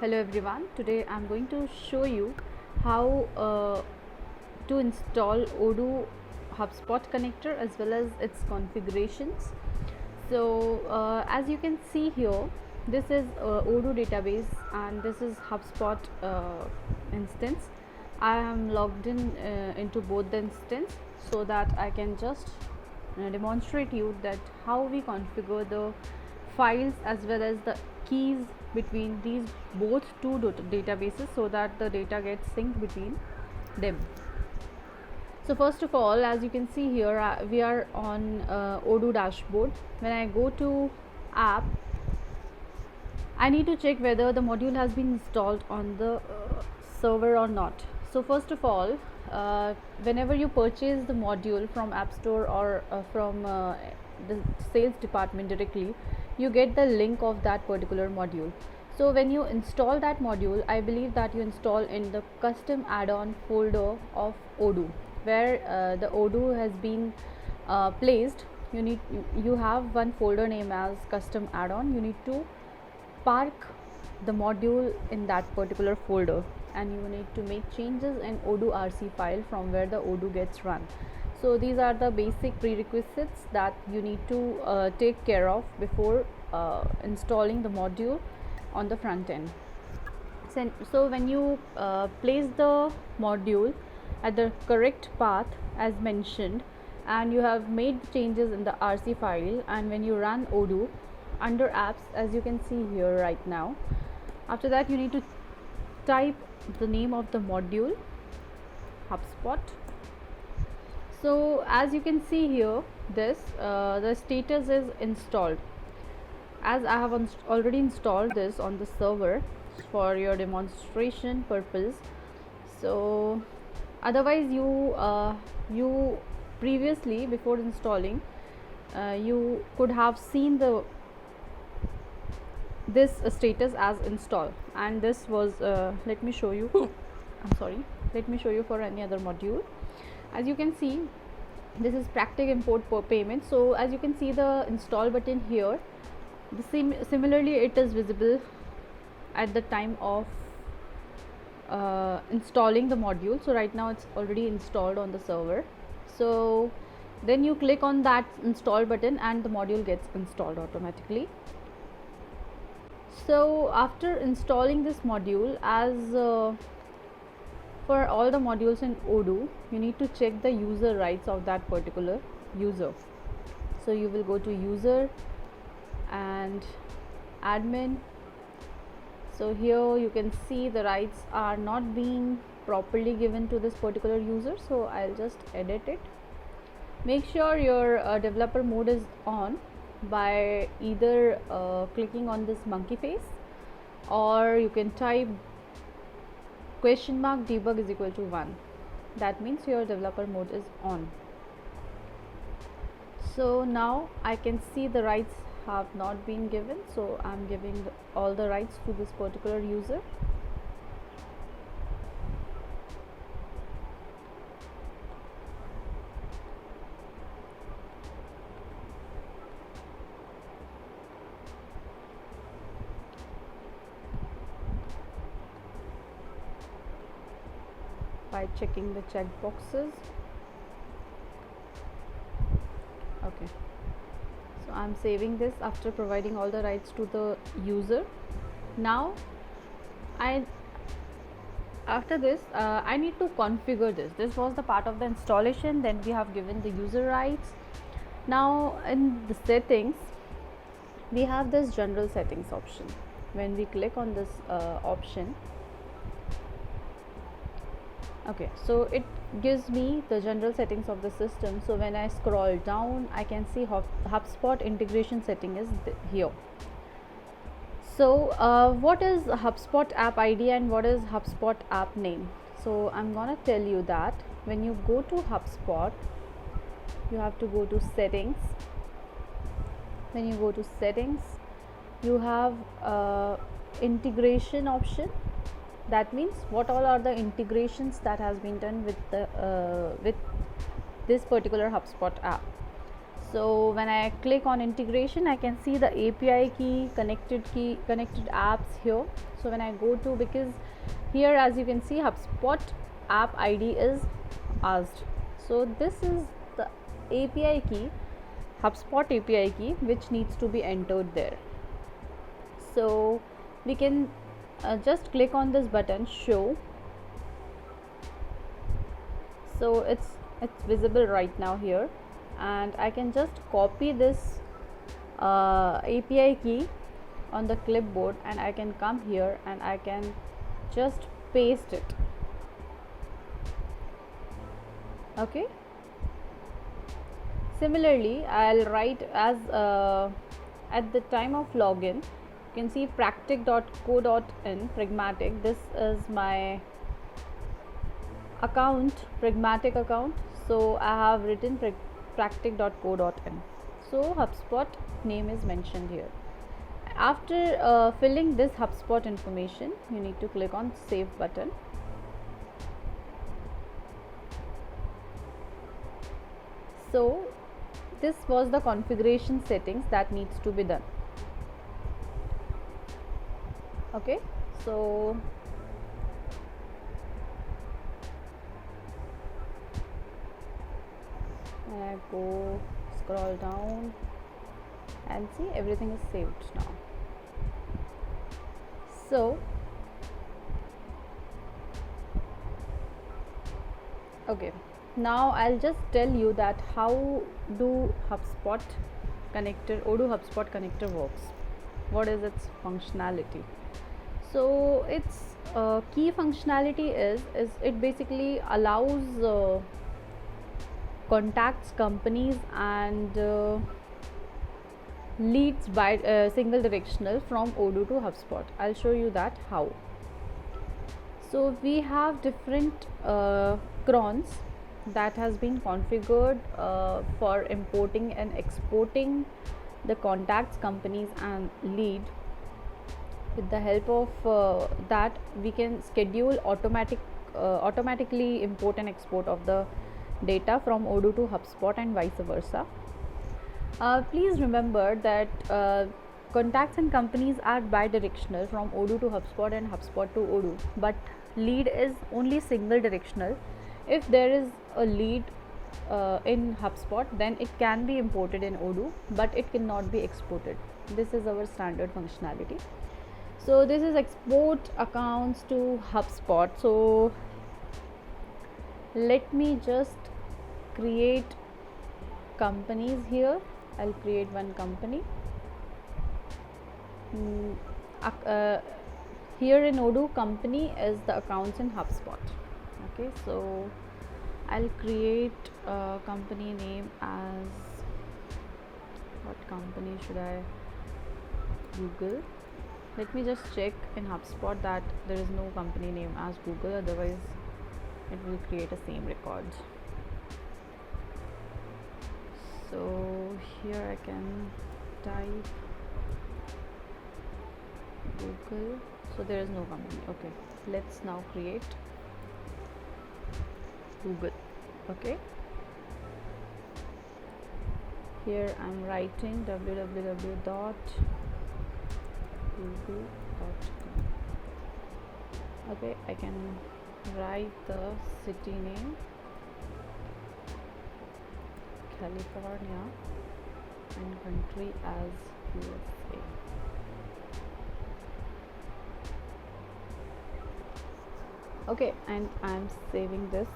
Hello everyone, today I'm going to show you how to install Odoo HubSpot connector as well as its configurations. So as you can see here, this is Odoo database and this is HubSpot instance. I am logged in into both the instance so that I can just demonstrate you that how we configure the files as well as the keys between these both two databases so that the data gets synced between them. So first of all, as you can see here, we are on Odoo dashboard. When I go to app, I need to check whether the module has been installed on the server or not. So first of all, whenever you purchase the module from App Store or from the sales department directly, you get the link of that particular module. So when you install that module, I believe that you install in the custom add-on folder of Odoo, where the Odoo has been placed. You have one folder name as custom add-on. You need to park the module in that particular folder, and you need to make changes in Odoo RC file from where the Odoo gets run. So these are the basic prerequisites that you need to take care of before installing the module on the front end. So when you place the module at the correct path as mentioned, and you have made changes in the RC file, and when you run Odoo under apps, as you can see here right now, after that you need to type the name of the module, HubSpot. So as you can see here, the status is installed, as I have already installed this on the server for your demonstration purpose. So otherwise you previously, before installing, you could have seen this status as install, and this was let me show you I'm sorry, let me show you for any other module. As you can see, this is Practic import per payment. So as you can see the install button here, similarly it is visible at the time of installing the module. So right now it's already installed on the server. So then you click on that install button and the module gets installed automatically. So after installing this module, as for all the modules in Odoo, you need to check the user rights of that particular user. So you will go to user and admin. So here you can see the rights are not being properly given to this particular user, so I'll just edit it. Make sure your developer mode is on by either clicking on this monkey face, or you can type $debug is equal to 1. That means your developer mode is on. So now I can see the rights have not been given, so I'm giving all the rights to this particular user. By checking the check boxes. Okay, so I'm saving this after providing all the rights to the user. Now after this I need to configure this was the part of the installation. Then we have given the user rights. Now in the settings, we have this general settings option. When we click on this option, okay, so it gives me the general settings of the system. So when I scroll down, I can see HubSpot integration setting is here. So what is HubSpot app ID and what is HubSpot app name? So I'm gonna tell you that when you go to HubSpot, you have to go to settings. When you go to settings, you have integration option. That means what all are the integrations that has been done with the with this particular HubSpot app. So when I click on integration, I can see the API key, connected apps here. So when I go to, because here as you can see HubSpot app ID is asked, so this is the API key, HubSpot API key, which needs to be entered there. So we can just click on this button show. So it's visible right now here, and I can just copy this API key on the clipboard, and I can come here and I can just paste it. Okay, similarly I'll write as at the time of login, you can see pragmatic.co.in, pragmatic, this is my account, pragmatic account, so I have written pragmatic.co.in, so HubSpot name is mentioned here. After filling this HubSpot information, you need to click on save button. So this was the configuration settings that needs to be done. Okay, so when I go scroll down and see, everything is saved now. So okay, now I'll just tell you that how do HubSpot connector, Odoo HubSpot connector works. What is its functionality? So its key functionality is it basically allows contacts, companies and leads by single directional from Odoo to HubSpot. I'll show you that how. So we have different crons that has been configured for importing and exporting the contacts, companies and lead. With the help of that, we can schedule automatically import and export of the data from Odoo to HubSpot and vice versa. Please remember that contacts and companies are bi-directional from Odoo to HubSpot and HubSpot to Odoo, but lead is only single directional. If there is a lead in HubSpot, then it can be imported in Odoo, but it cannot be exported. This is our standard functionality. So this is export accounts to HubSpot. So let me just create companies here. I'll create one company. Here in Odoo, company is the accounts in HubSpot. Okay, so I'll create a company name as, what company should I? Google. Let me just check in HubSpot that there is no company name as Google, otherwise it will create a same record. So here I can type Google. So there is no company. Okay, let's now create Google. Okay, here I'm writing www.google.com. Okay, I can write the city name California and country as USA. Okay, and I'm saving this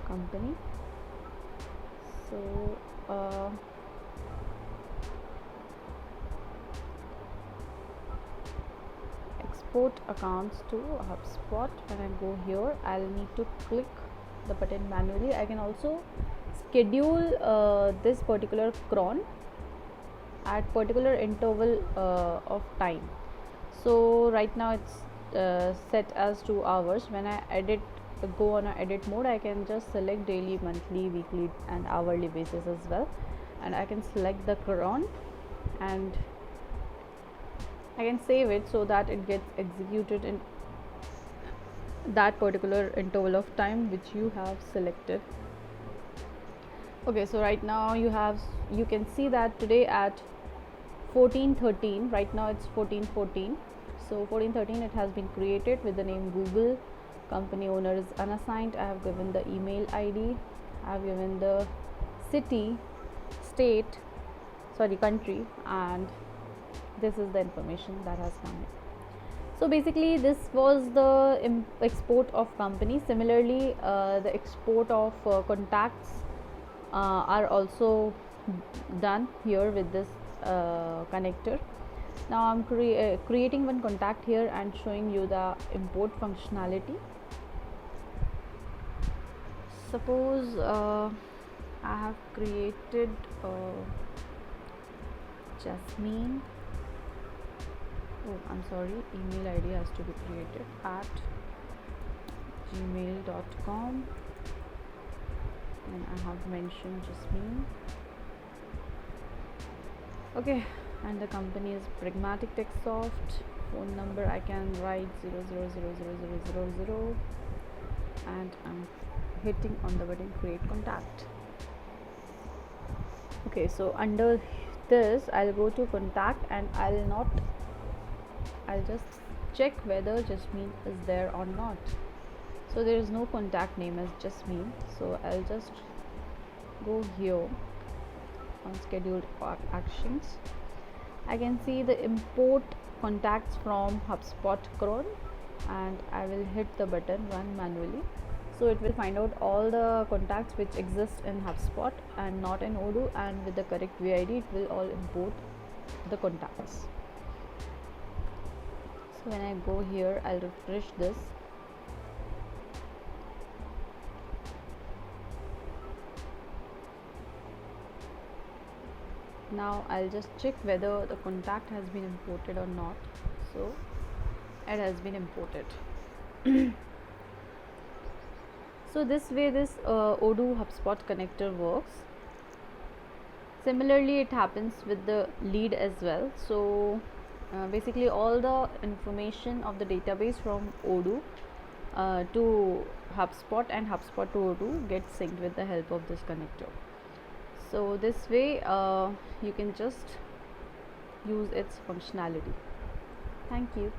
company. So export accounts to HubSpot. When I go here, I'll need to click the button manually. I can also schedule this particular cron at particular interval of time. So right now it's set as 2 hours. When I go on a edit mode, I can just select daily, monthly, weekly and hourly basis as well, and I can select the cron and I can save it so that it gets executed in that particular interval of time which you have selected. Okay, so right now you can see that today at 1413. Right now it's 1414. So 1413 it has been created with the name Google. Company owner is unassigned. I have given the email ID. I have given the city, state, country, and this is the information that has come in. So basically this was the export of company. Similarly, the export of contacts are also done here with this connector. Now I'm creating one contact here and showing you the import functionality. Suppose I have created Jasmine. Oh, I'm sorry, email ID has to be created at gmail.com, and I have mentioned Jasmine. Okay, and the company is Pragmatic TechSoft. Phone number I can write 00000000, and I'm hitting on the button create contact. Okay, so under this I'll go to contact, and I'll just check whether Jasmine is there or not. So there is no contact name as Jasmine, so I'll just go here on scheduled actions. I can see the import contacts from HubSpot Cron, and I will hit the button run manually. So it will find out all the contacts which exist in HubSpot and not in Odoo, and with the correct VID it will all import the contacts. So when I go here, I'll refresh this. Now I'll just check whether the contact has been imported or not. So it has been imported. So this way this Odoo HubSpot connector works. Similarly it happens with the lead as well. So basically all the information of the database from Odoo to HubSpot and HubSpot to Odoo gets synced with the help of this connector. So this way you can just use its functionality. Thank you.